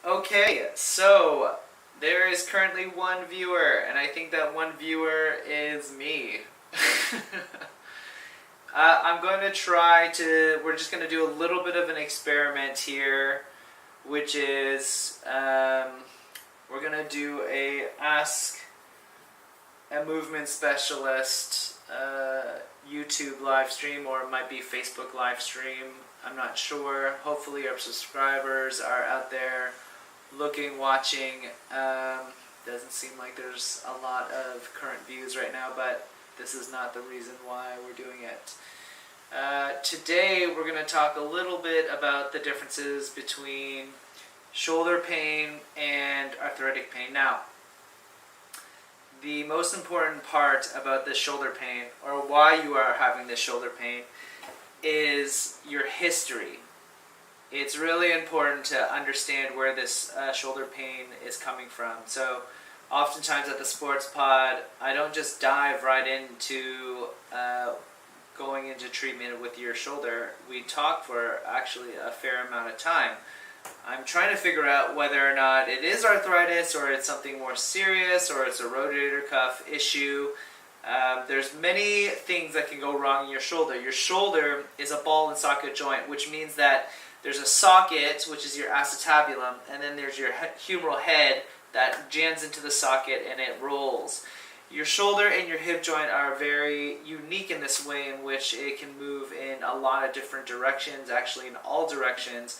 Okay, so there is currently one viewer, and I think that one viewer is me. I'm going to we're just going to do a little bit of an experiment here, which is we're going to do Ask a Movement Specialist YouTube live stream, or it might be Facebook live stream. I'm not sure. Hopefully our subscribers are out there looking, watching. Doesn't seem like there's a lot of current views right now, but this is not the reason why we're doing it. Today we're going to talk a little bit about the differences between shoulder pain and arthritic pain. Now, the most important part about this shoulder pain, or why you are having this shoulder pain, is your history. It's really important to understand where this shoulder pain is coming from. So oftentimes at the Sports Pod, I don't just dive right into going into treatment with your shoulder. We talk for actually a fair amount of time. I'm trying to figure out whether or not it is arthritis, or it's something more serious, or it's a rotator cuff issue. There's many things that can go wrong in your shoulder. Your shoulder is a ball and socket joint, which means that there's a socket, which is your acetabulum, and then there's your humeral head that jams into the socket and it rolls. Your shoulder and your hip joint are very unique in this way, in which it can move in a lot of different directions, actually in all directions,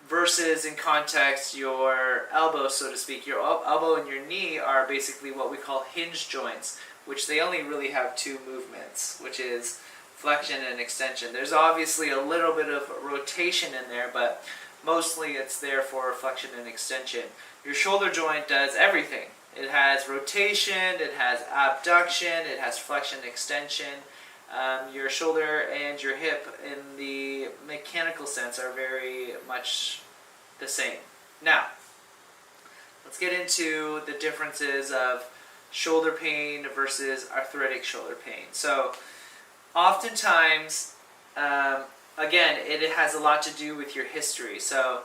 versus in context your elbow, so to speak. Your elbow and your knee are basically what we call hinge joints, which they only really have two movements, which is flexion and extension. There's obviously a little bit of rotation in there, but mostly it's there for flexion and extension. Your shoulder joint does everything. It has rotation, it has abduction, it has flexion and extension. Your shoulder and your hip in the mechanical sense are very much the same. Now, let's get into the differences of shoulder pain versus arthritic shoulder pain. So, oftentimes, again, it has a lot to do with your history. So,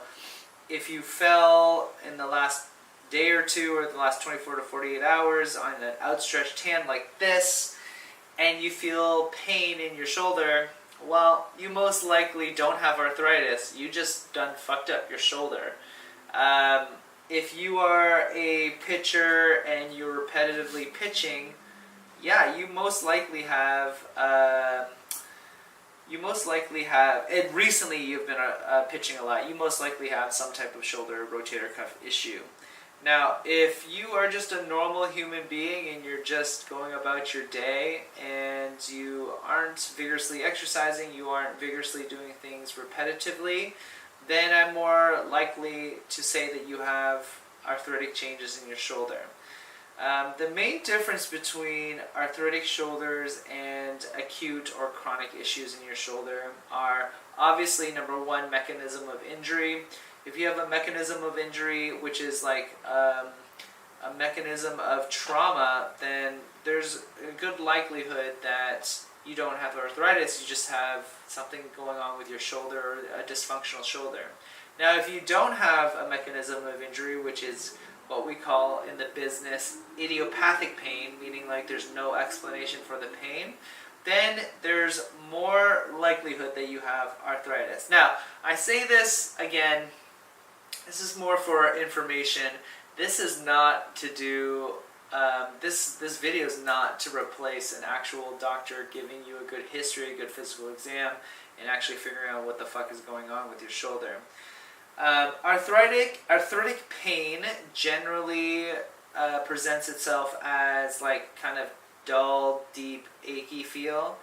if you fell in the last day or two, or the last 24 to 48 hours on an outstretched hand like this, and you feel pain in your shoulder, well, you most likely don't have arthritis. You just done fucked up your shoulder. If you are a pitcher and you're repetitively pitching, yeah, you most likely have, and recently you've been pitching a lot, you most likely have some type of shoulder rotator cuff issue. Now, if you are just a normal human being and you're just going about your day and you aren't vigorously exercising, you aren't vigorously doing things repetitively, then I'm more likely to say that you have arthritic changes in your shoulder. The main difference between arthritic shoulders and acute or chronic issues in your shoulder are obviously, number one, mechanism of injury. If you have a mechanism of injury, which is like a mechanism of trauma, then there's a good likelihood that you don't have arthritis, you just have something going on with your shoulder, or a dysfunctional shoulder. Now, if you don't have a mechanism of injury, which is what we call in the business idiopathic pain, meaning like there's no explanation for the pain, then there's more likelihood that you have arthritis. Now, I say this again, this is more for information. This is not to do, this video is not to replace an actual doctor giving you a good history, a good physical exam, and actually figuring out what the fuck is going on with your shoulder. Arthritic pain generally presents itself as like kind of dull, deep, achy feel.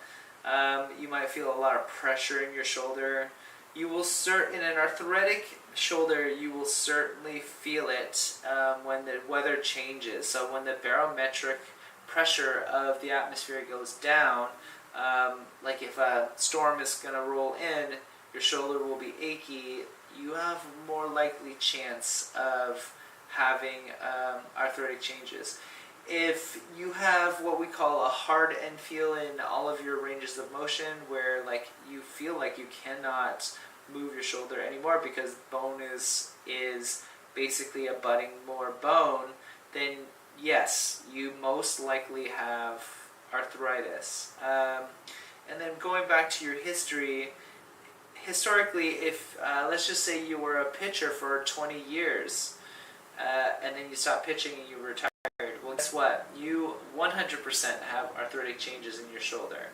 You might feel a lot of pressure in your shoulder. You will in an arthritic shoulder, you will certainly feel it when the weather changes. So when the barometric pressure of the atmosphere goes down, like if a storm is going to roll in, your shoulder will be achy. You have more likely chance of having arthritic changes. If you have what we call a hard end feel in all of your ranges of motion, where like you feel like you cannot move your shoulder anymore because bone is basically abutting more bone, then yes, you most likely have arthritis. And then going back to your history, historically, if let's just say you were a pitcher for 20 years, and then you stopped pitching and you retired, well, guess what? You 100% have arthritic changes in your shoulder.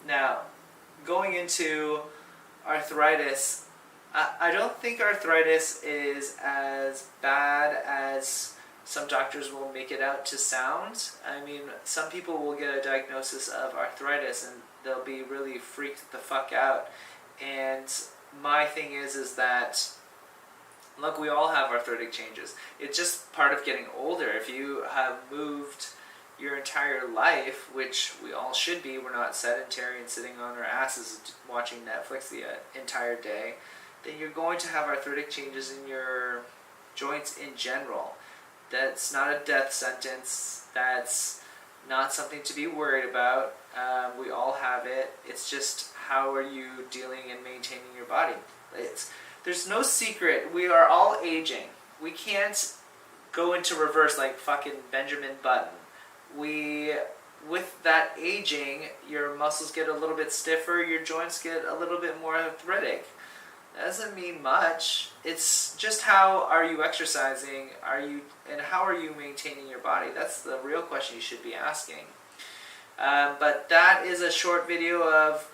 Now, going into arthritis, I don't think arthritis is as bad as some doctors will make it out to sound. I mean, some people will get a diagnosis of arthritis and they'll be really freaked the fuck out. And my thing is that, look, we all have arthritic changes. It's just part of getting older. If you have moved your entire life, which we all should be, we're not sedentary and sitting on our asses watching Netflix the entire day, then you're going to have arthritic changes in your joints in general. That's not a death sentence. That's not something to be worried about. We all have it. It's just, how are you dealing and maintaining your body? There's no secret. We are all aging. We can't go into reverse like fucking Benjamin Button. With that aging, your muscles get a little bit stiffer, your joints get a little bit more arthritic. That doesn't mean much. It's just, how are you exercising? And how are you maintaining your body? That's the real question you should be asking. But that is a short video of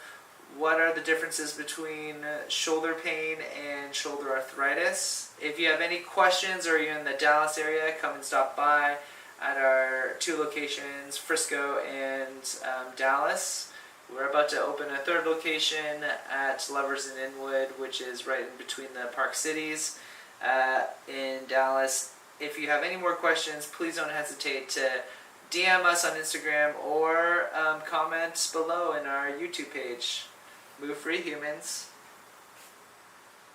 what are the differences between shoulder pain and shoulder arthritis. If you have any questions or you're in the Dallas area, come and stop by at our 2 locations, Frisco and Dallas. We're about to open a 3rd location at Lovers in Inwood, which is right in between the Park Cities in Dallas. If you have any more questions, please don't hesitate to DM us on Instagram or comment below in our YouTube page. Move free, humans.